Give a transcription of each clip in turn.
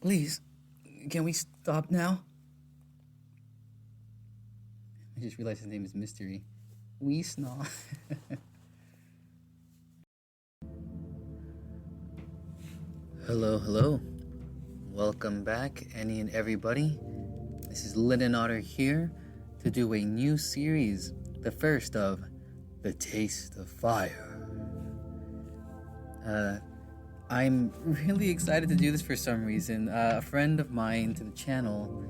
Please, can we stop now? I just realized his name is Mystery. We snaw. Hello, hello. Welcome back, any and everybody. This is Linen Otter here to do a new series, the first of The Taste of Fire. I'm really excited to do this for some reason. A friend of mine to the channel,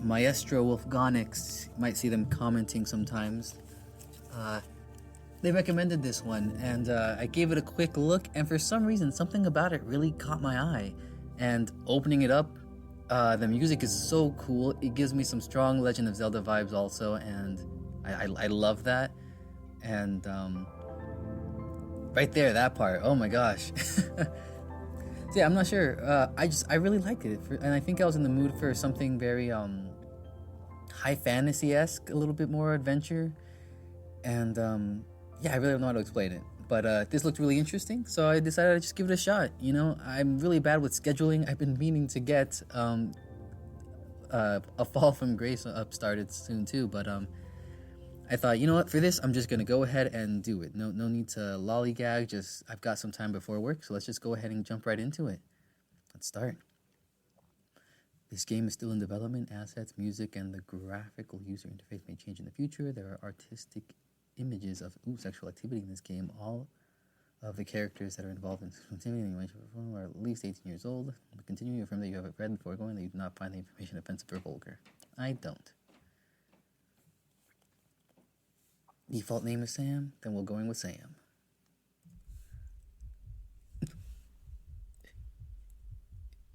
Maestro Wolfgonix, you might see them commenting sometimes. They recommended this one, and I gave it a quick look, and for some reason, something about it really caught my eye. And opening it up, the music is so cool. It gives me some strong Legend of Zelda vibes also, and I love that. And right there, that part, oh my gosh. So yeah, I'm not sure. I really liked it, and I think I was in the mood for something very high fantasy-esque, a little bit more adventure, and yeah, I really don't know how to explain it. But this looked really interesting, so I decided to just give it a shot. You know, I'm really bad with scheduling. I've been meaning to get a Fall from Grace up started soon too, but I thought, you know what, for this, I'm just gonna go ahead and do it. No need to lollygag. Just I've got some time before work, so let's just go ahead and jump right into it. Let's start. This game is still in development. Assets, music, and the graphical user interface may change in the future. There are artistic images of sexual activity in this game. All of the characters that are involved in continuing are at least 18 years old. Continuing to affirm that you have read before going that you do not find the information offensive or vulgar. I don't. Default name is Sam, then we'll go in with Sam.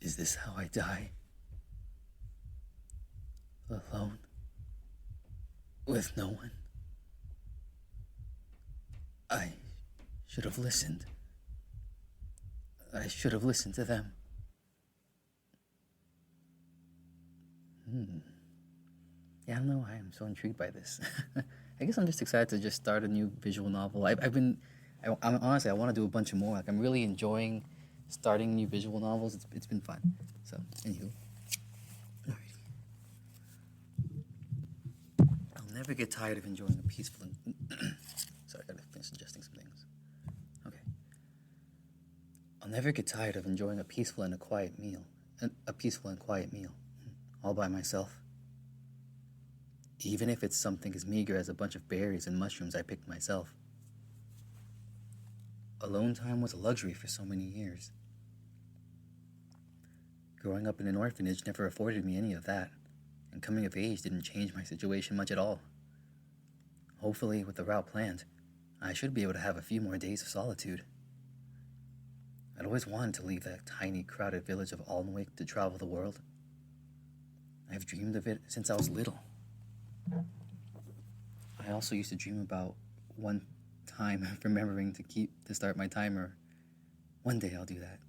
Is this how I die? Alone? With no one? I should have listened. I should have listened to them. Yeah, I don't know why I'm so intrigued by this. I guess I'm just excited to just start a new visual novel. I'm honestly, I want to do a bunch of more. Like, I'm really enjoying starting new visual novels. It's been fun. So, anywho. I'll never get tired of enjoying a peaceful and... Sorry, I gotta finish adjusting some things. Okay. I'll never get tired of enjoying a peaceful and quiet meal. All by myself. Even if it's something as meager as a bunch of berries and mushrooms I picked myself. Alone time was a luxury for so many years. Growing up in an orphanage never afforded me any of that, and coming of age didn't change my situation much at all. Hopefully, with the route planned, I should be able to have a few more days of solitude. I'd always wanted to leave that tiny, crowded village of Alnwick to travel the world. I've dreamed of it since I was little. I also used to dream about one time remembering to start my timer. One day I'll do that.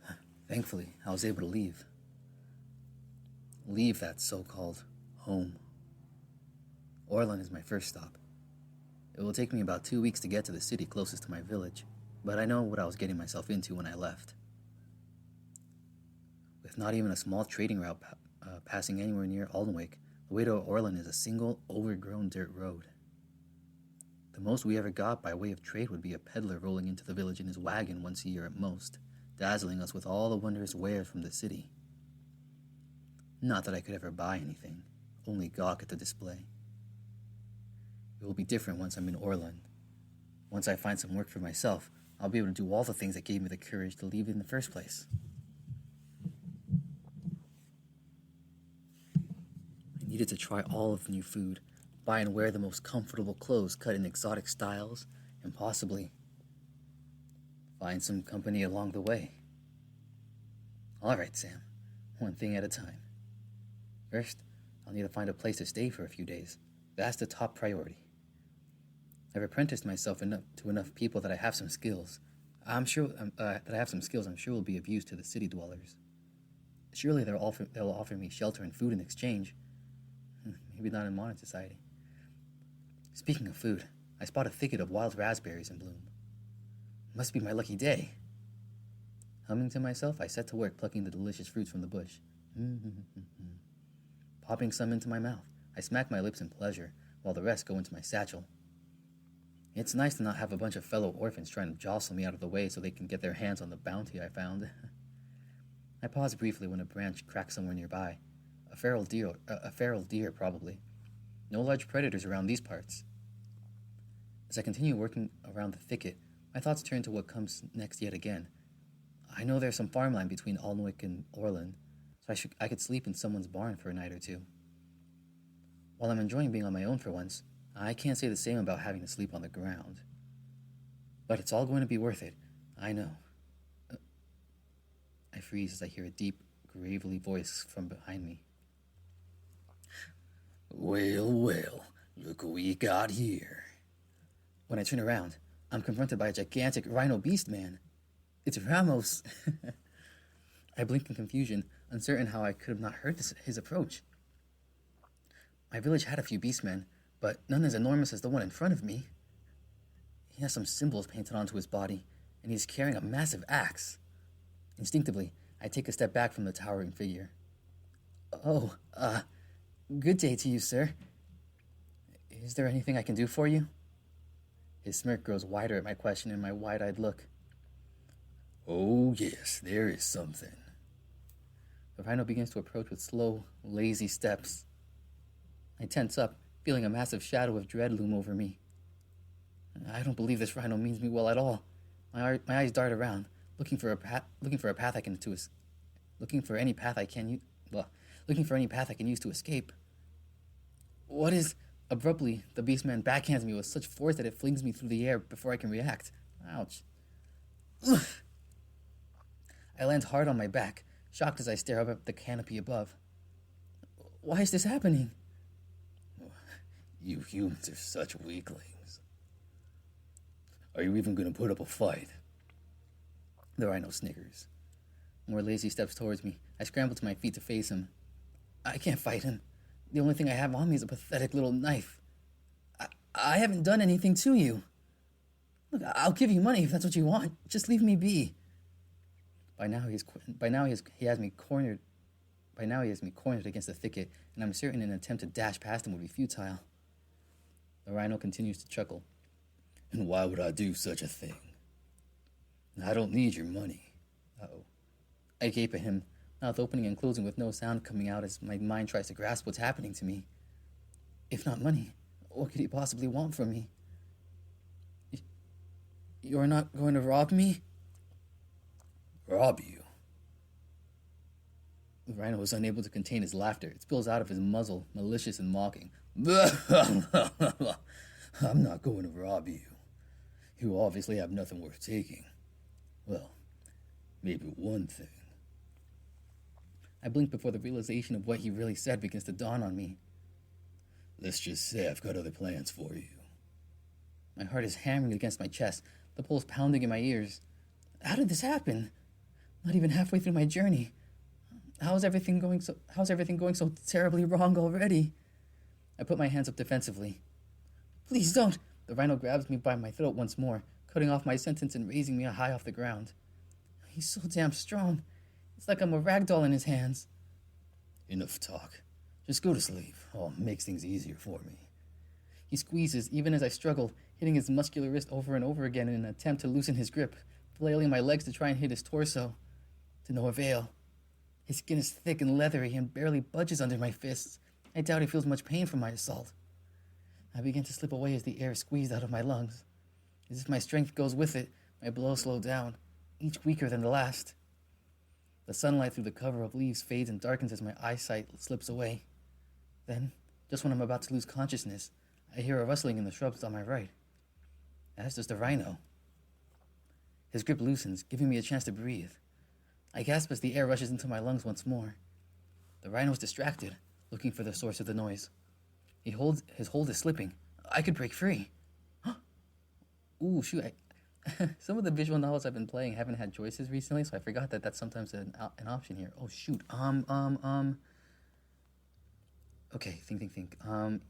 Okay. Thankfully, I was able to leave. Leave that so-called home. Orland is my first stop. It will take me about 2 weeks to get to the city closest to my village, but I know what I was getting myself into when I left. With not even a small trading route passing anywhere near Aldenwick, the way to Orland is a single, overgrown dirt road. The most we ever got by way of trade would be a peddler rolling into the village in his wagon once a year at most, dazzling us with all the wondrous wares from the city. Not that I could ever buy anything, only gawk at the display. It will be different once I'm in Orland. Once I find some work for myself, I'll be able to do all the things that gave me the courage to leave in the first place. I needed to try all of the new food, buy and wear the most comfortable clothes cut in exotic styles, and possibly find some company along the way. All right, Sam, one thing at a time. First, I'll need to find a place to stay for a few days. That's the top priority. I've apprenticed myself to enough people that I have some skills. I'm sure will be of use to the city dwellers. Surely they'll offer me shelter and food in exchange. Maybe not in modern society. Speaking of food, I spot a thicket of wild raspberries in bloom. Must be my lucky day. Humming to myself, I set to work plucking the delicious fruits from the bush. Popping some into my mouth, I smack my lips in pleasure, while the rest go into my satchel. It's nice to not have a bunch of fellow orphans trying to jostle me out of the way so they can get their hands on the bounty I found. I pause briefly when a branch cracks somewhere nearby. A feral deer, probably. No large predators around these parts. As I continue working around the thicket, my thoughts turn to what comes next yet again. I know there's some farmland between Alnwick and Orland, so I could sleep in someone's barn for a night or two. While I'm enjoying being on my own for once, I can't say the same about having to sleep on the ground. But it's all going to be worth it, I know. I freeze as I hear a deep, gravely voice from behind me. Well, well, look what we got here. When I turn around, I'm confronted by a gigantic rhino beast man. It's Ramos. I blink in confusion, uncertain how I could have not heard his approach. My village had a few beastmen, but none as enormous as the one in front of me. He has some symbols painted onto his body, and he's carrying a massive axe. Instinctively, I take a step back from the towering figure. Oh, good day to you, sir. Is there anything I can do for you? His smirk grows wider at my question and my wide-eyed look. Oh, yes, there is something. The rhino begins to approach with slow, lazy steps. I tense up, feeling a massive shadow of dread loom over me. I don't believe this rhino means me well at all. My eyes dart around, looking for any path I can use to escape. What is? Abruptly, the beastman backhands me with such force that it flings me through the air before I can react. Ouch. Ugh. I land hard on my back, shocked as I stare up at the canopy above. Why is this happening? You humans are such weaklings. Are you even going to put up a fight? The rhino snickers. More lazy steps towards me. I scramble to my feet to face him. I can't fight him. The only thing I have on me is a pathetic little knife. I haven't done anything to you. Look, I'll give you money if that's what you want. Just leave me be. By now he has me cornered against the thicket, and I'm certain an attempt to dash past him would be futile. The rhino continues to chuckle. And why would I do such a thing? I don't need your money. Uh-oh. I gape at him, mouth opening and closing with no sound coming out as my mind tries to grasp what's happening to me. If not money, what could he possibly want from me? You're not going to rob me? Rob you? The rhino is unable to contain his laughter. It spills out of his muzzle, malicious and mocking. I'm not going to rob you. You obviously have nothing worth taking. Well, maybe one thing. I blink before the realization of what he really said begins to dawn on me. Let's just say I've got other plans for you. My heart is hammering against my chest, the pulse pounding in my ears. How did this happen? Not even halfway through my journey. How's everything going so terribly wrong already? I put my hands up defensively. Please don't! The rhino grabs me by my throat once more, cutting off my sentence and raising me high off the ground. He's so damn strong. It's like I'm a rag doll in his hands. Enough talk. Just go to sleep. Oh, it makes things easier for me. He squeezes, even as I struggle, hitting his muscular wrist over and over again in an attempt to loosen his grip, flailing my legs to try and hit his torso. To no avail. His skin is thick and leathery and barely budges under my fists. I doubt he feels much pain from my assault. I begin to slip away as the air is squeezed out of my lungs. As if my strength goes with it, my blows slow down, each weaker than the last. The sunlight through the cover of leaves fades and darkens as my eyesight slips away. Then, just when I'm about to lose consciousness, I hear a rustling in the shrubs on my right. That's just the rhino. His grip loosens, giving me a chance to breathe. I gasp as the air rushes into my lungs once more. The rhino is distracted, looking for the source of the noise. His hold is slipping. I could break free. Ooh, shoot. Some of the visual novels I've been playing haven't had choices recently, so I forgot that that's sometimes an option here. Oh, shoot. Okay, think.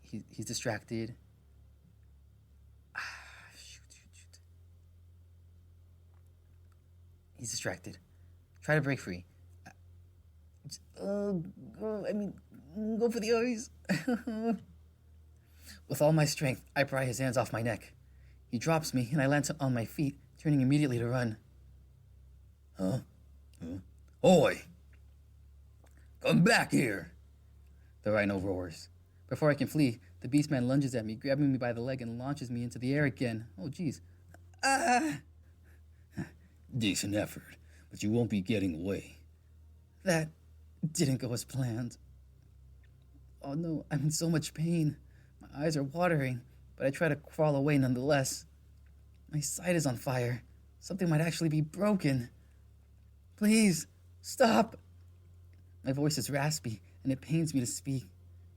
He's distracted. Shoot. He's distracted. Try to break free. Go for the eyes. With all my strength, I pry his hands off my neck. He drops me, and I land on my feet, turning immediately to run. Huh? Oi! Come back here! The rhino roars. Before I can flee, the beastman lunges at me, grabbing me by the leg and launches me into the air again. Oh, jeez. Ah! Decent effort, but you won't be getting away. That didn't go as planned. Oh no, I'm in so much pain. My eyes are watering, but I try to crawl away nonetheless. My sight is on fire. Something might actually be broken. Please, stop! My voice is raspy, and it pains me to speak.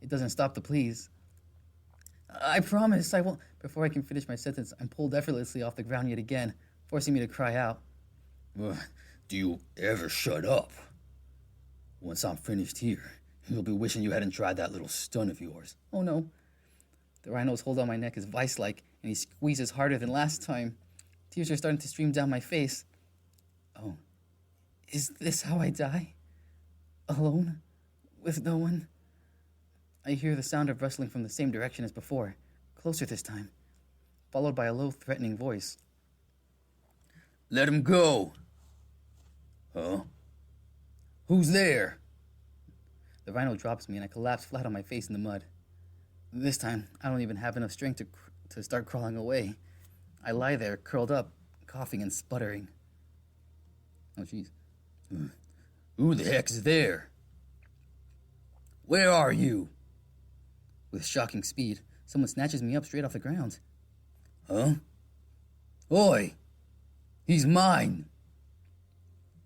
It doesn't stop the please. I promise I won't. Before I can finish my sentence, I'm pulled effortlessly off the ground yet again, forcing me to cry out. Do you ever shut up? Once I'm finished here, you'll be wishing you hadn't tried that little stunt of yours. Oh no. The rhino's hold on my neck is vice-like, and he squeezes harder than last time. Tears are starting to stream down my face. Oh, is this how I die? Alone? With no one? I hear the sound of rustling from the same direction as before, closer this time, followed by a low, threatening voice. Let him go! Huh? Who's there? The rhino drops me, and I collapse flat on my face in the mud. This time, I don't even have enough strength to start crawling away. I lie there, curled up, coughing and sputtering. Oh, jeez. Who the heck's there? Where are you? With shocking speed, someone snatches me up straight off the ground. Huh? Oi! He's mine!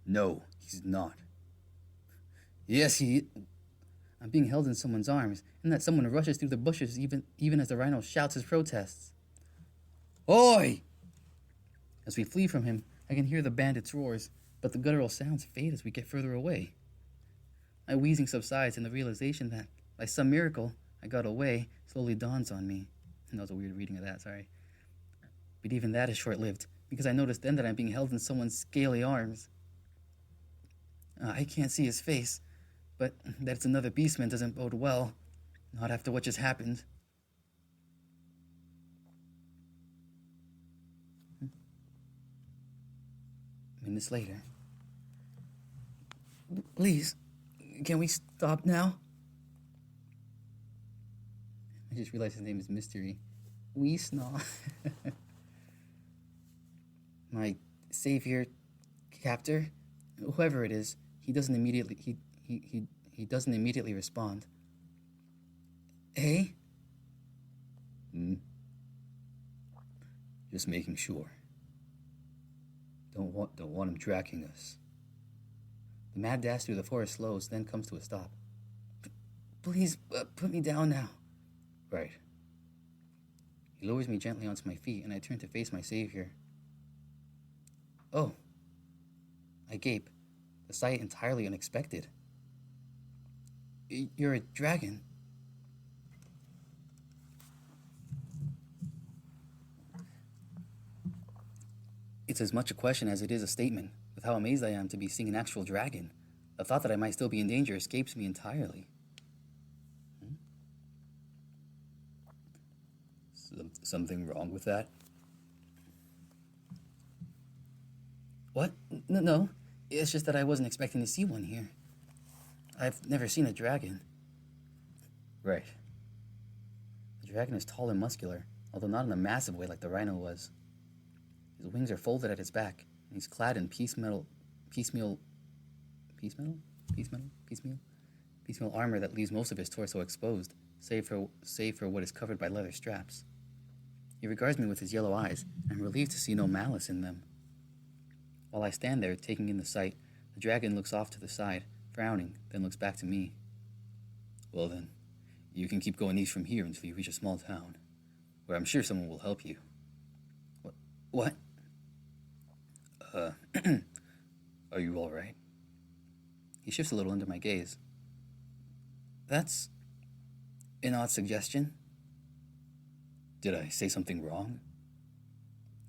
No, he's not. Yes, he... I'm being held in someone's arms, and that someone rushes through the bushes even as the rhino shouts his protests. Oi! As we flee from him, I can hear the bandits' roars, but the guttural sounds fade as we get further away. My wheezing subsides, and the realization that, by some miracle, I got away slowly dawns on me. And that was a weird reading of that, sorry. But even that is short-lived, because I notice then that I'm being held in someone's scaly arms. I can't see his face, but that it's another beastman doesn't bode well, not after what just happened. Minutes later. Please, can we stop now? I just realized his name is Mystery. We snaw. My savior, captor, whoever it is, he doesn't immediately he doesn't immediately respond. Hey? Just making sure. Don't want him tracking us. The mad dash through the forest slows, then comes to a stop. Please, put me down now. Right. He lowers me gently onto my feet, and I turn to face my savior. Oh. I gape, the sight entirely unexpected. You're a dragon. It's as much a question as it is a statement, with how amazed I am to be seeing an actual dragon. The thought that I might still be in danger escapes me entirely. Something wrong with that? What? No. It's just that I wasn't expecting to see one here. I've never seen a dragon. Right. The dragon is tall and muscular, although not in a massive way like the rhino was. His wings are folded at his back, and he's clad in piecemeal armor that leaves most of his torso exposed, save for what is covered by leather straps. He regards me with his yellow eyes, and I'm relieved to see no malice in them. While I stand there, taking in the sight, the dragon looks off to the side, frowning, then looks back to me. Well then, you can keep going east from here until you reach a small town, where I'm sure someone will help you. What? Are you all right? He shifts a little under my gaze. That's an odd suggestion. Did I say something wrong?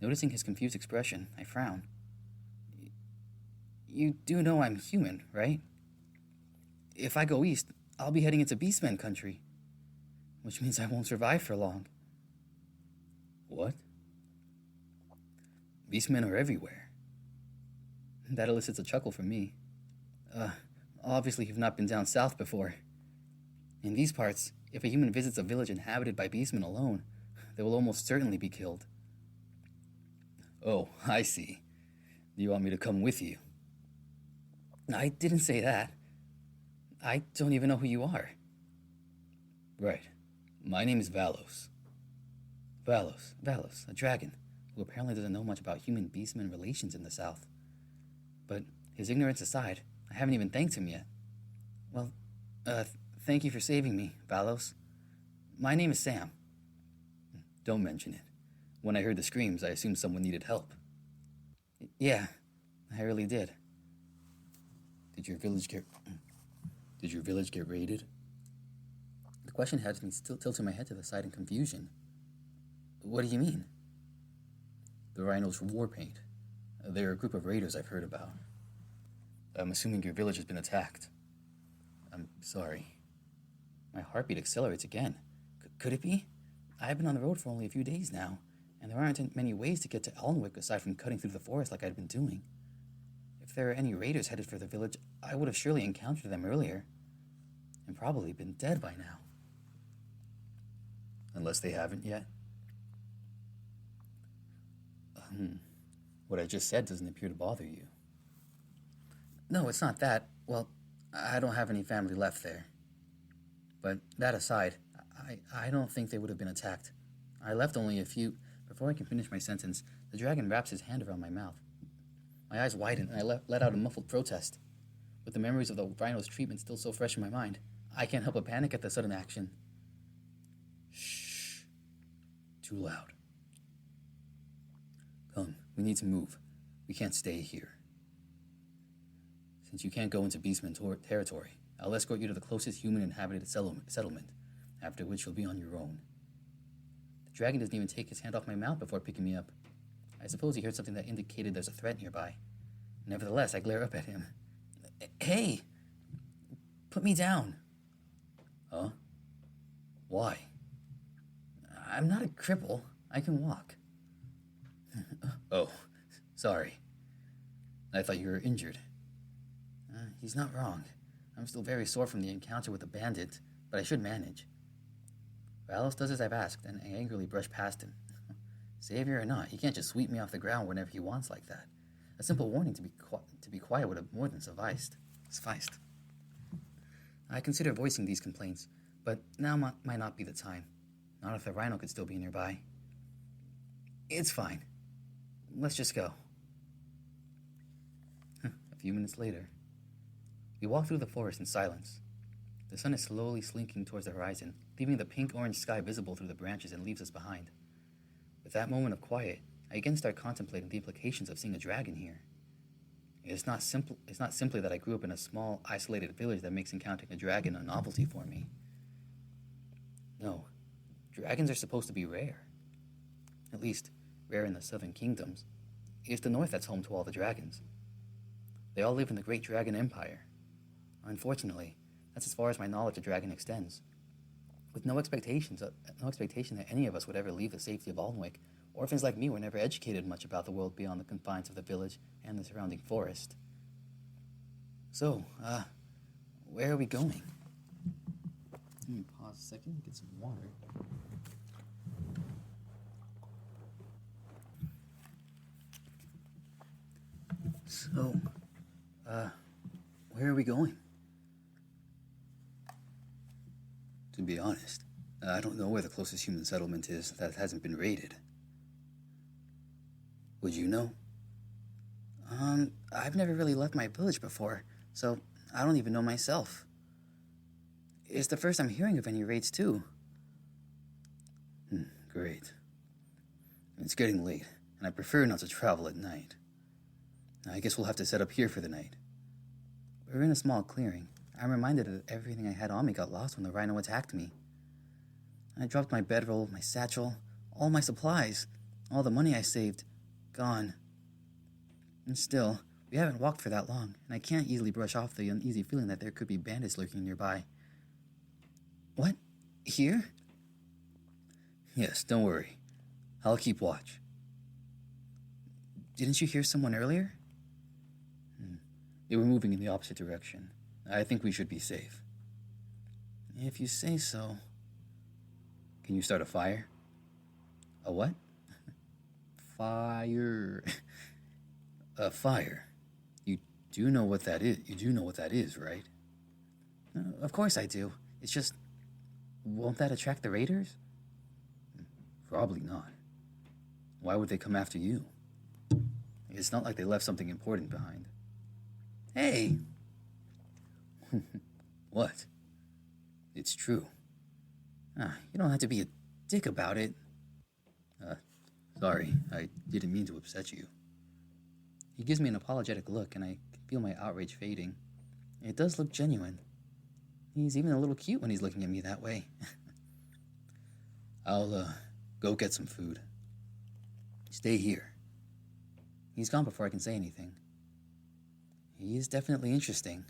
Noticing his confused expression, I frown. You do know I'm human, right? If I go east, I'll be heading into Beastman country, which means I won't survive for long. What? Beastmen are everywhere. That elicits a chuckle from me. Obviously you've not been down south before. In these parts, if a human visits a village inhabited by beastmen alone, they will almost certainly be killed. Oh, I see. Do you want me to come with you? I didn't say that. I don't even know who you are. Right. My name is Valos. Valos, a dragon, who apparently doesn't know much about human-beastman relations in the south. But his ignorance aside, I haven't even thanked him yet. Well, thank you for saving me, Valos. My name is Sam. Don't mention it. When I heard the screams, I assumed someone needed help. Yeah, I really did. Did your village get raided? The question had me still tilting my head to the side in confusion. What do you mean? The Rhinos for war paint. They're a group of raiders I've heard about. I'm assuming your village has been attacked. I'm sorry. My heartbeat accelerates again. Could it be? I've been on the road for only a few days now, and there aren't many ways to get to Alnwick aside from cutting through the forest like I'd been doing. If there are any raiders headed for the village, I would have surely encountered them earlier, and probably been dead by now. Unless they haven't yet? What I just said doesn't appear to bother you. No, it's not that. Well, I don't have any family left there. But that aside, I don't think they would have been attacked. I left only a few... Before I can finish my sentence, the dragon wraps his hand around my mouth. My eyes widen, and I let out a muffled protest. With the memories of the Rhino's treatment still so fresh in my mind, I can't help but panic at the sudden action. Shh. Too loud. Come, we need to move. We can't stay here. Since you can't go into Beastman territory, I'll escort you to the closest human-inhabited settlement, after which you'll be on your own. The dragon doesn't even take his hand off my mouth before picking me up. I suppose he heard something that indicated there's a threat nearby. Nevertheless, I glare up at him. Hey! Put me down. Huh? Why? I'm not a cripple. I can walk. Oh, sorry. I thought you were injured. He's not wrong. I'm still very sore from the encounter with the bandit, but I should manage. Valos does as I've asked, and I angrily brush past him. Savior or not, he can't just sweep me off the ground whenever he wants like that. A simple warning to be quiet would have more than sufficed. I consider voicing these complaints, but now might not be the time. Not if the Rhino could still be nearby. It's fine. Let's just go. A few minutes later, we walk through the forest in silence. The sun is slowly slinking towards the horizon, leaving the pink-orange sky visible through the branches and leaves us behind. With that moment of quiet, I again start contemplating the implications of seeing a dragon here. It's not simply that I grew up in a small, isolated village that makes encountering a dragon a novelty for me. No, dragons are supposed to be rare. At least, rare in the southern kingdoms. It's the north that's home to all the dragons. They all live in the Great Dragon Empire. Unfortunately, that's as far as my knowledge of dragon extends. With no expectation that any of us would ever leave the safety of Alnwick, orphans like me were never educated much about the world beyond the confines of the village and the surrounding forest. So, where are we going? Let me pause a second and get some water. So, where are we going? To be honest, I don't know where the closest human settlement is that hasn't been raided. Would you know? I've never really left my village before, so I don't even know myself. It's the first I'm hearing of any raids, too. Great. It's getting late, and I prefer not to travel at night. I guess we'll have to set up here for the night. We're in a small clearing. I'm reminded that everything I had on me got lost when the Rhino attacked me. I dropped my bedroll, my satchel, all my supplies, all the money I saved, gone. And still, We haven't walked for that long, and I can't easily brush off the uneasy feeling that there could be bandits lurking nearby. What? Here? Yes, don't worry. I'll keep watch. Didn't you hear someone earlier? They were moving in the opposite direction. I think we should be safe. If you say so. Can you start a fire? A what? Fire. A fire. You do know what that is. You do know what that is, right? Of course I do. It's just, won't that attract the raiders? Probably not. Why would they come after you? It's not like they left something important behind. Hey! What? It's true. You don't have to be a dick about it. Sorry, I didn't mean to upset you. He gives me an apologetic look, and I can feel my outrage fading. It does look genuine. He's even a little cute when he's looking at me that way. I'll, go get some food. Stay here. He's gone before I can say anything. He is definitely interesting.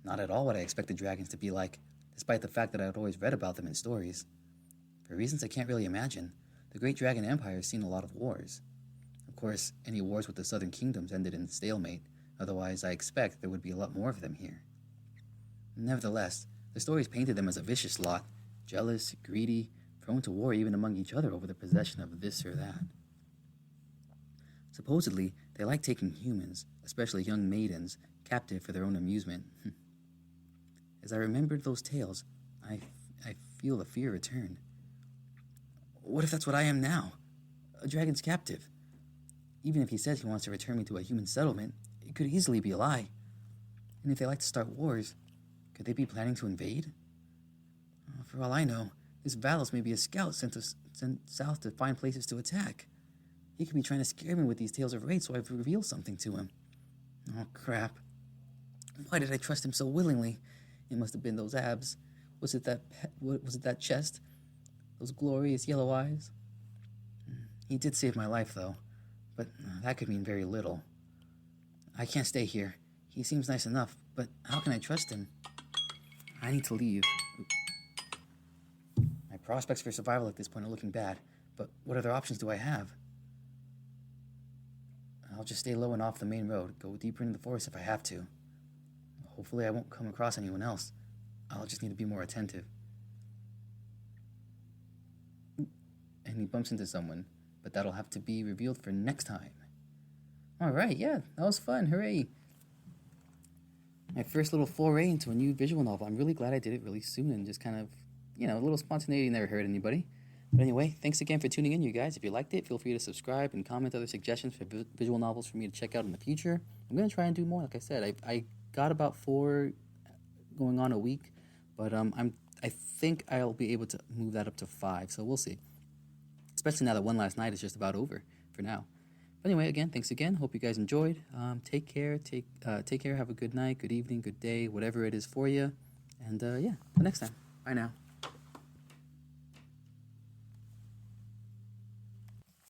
Not at all what I expected dragons to be like, despite the fact that I had always read about them in stories. For reasons I can't really imagine, the Great Dragon Empire has seen a lot of wars. Of course, any wars with the Southern Kingdoms ended in stalemate, otherwise I expect there would be a lot more of them here. Nevertheless, the stories painted them as a vicious lot, jealous, greedy, prone to war even among each other over the possession of this or that. Supposedly, they like taking humans, especially young maidens, captive for their own amusement. As I remembered those tales, I feel the fear return. What if that's what I am now? A dragon's captive? Even if he says he wants to return me to a human settlement, it could easily be a lie. And if they like to start wars, could they be planning to invade? For all I know, this Valos may be a scout sent south to find places to attack. He could be trying to scare me with these tales of raids so I've revealed something to him. Oh, crap. Why did I trust him so willingly? It must have been those abs. Was it that chest? Those glorious yellow eyes? He did save my life, though. But that could mean very little. I can't stay here. He seems nice enough, but how can I trust him? I need to leave. My prospects for survival at this point are looking bad, but what other options do I have? I'll just stay low and off the main road, go deeper into the forest if I have to. Hopefully I won't come across anyone else. I'll just need to be more attentive. And he bumps into someone, but that'll have to be revealed for next time. Alright, yeah, that was fun, hooray! My first little foray into a new visual novel. I'm really glad I did it really soon and just kind of, a little spontaneity never hurt anybody. But anyway, thanks again for tuning in, you guys. If you liked it, feel free to subscribe and comment other suggestions for visual novels for me to check out in the future. I'm going to try and do more, like I said. I got about 4 going on a week, but I think I'll be able to move that up to 5, so we'll see. Especially now that One Last Night is just about over for now. But anyway, again, thanks again. Hope you guys enjoyed. Take care. Take care. Have a good night, good evening, good day, whatever it is for you. And yeah, till next time. Bye now.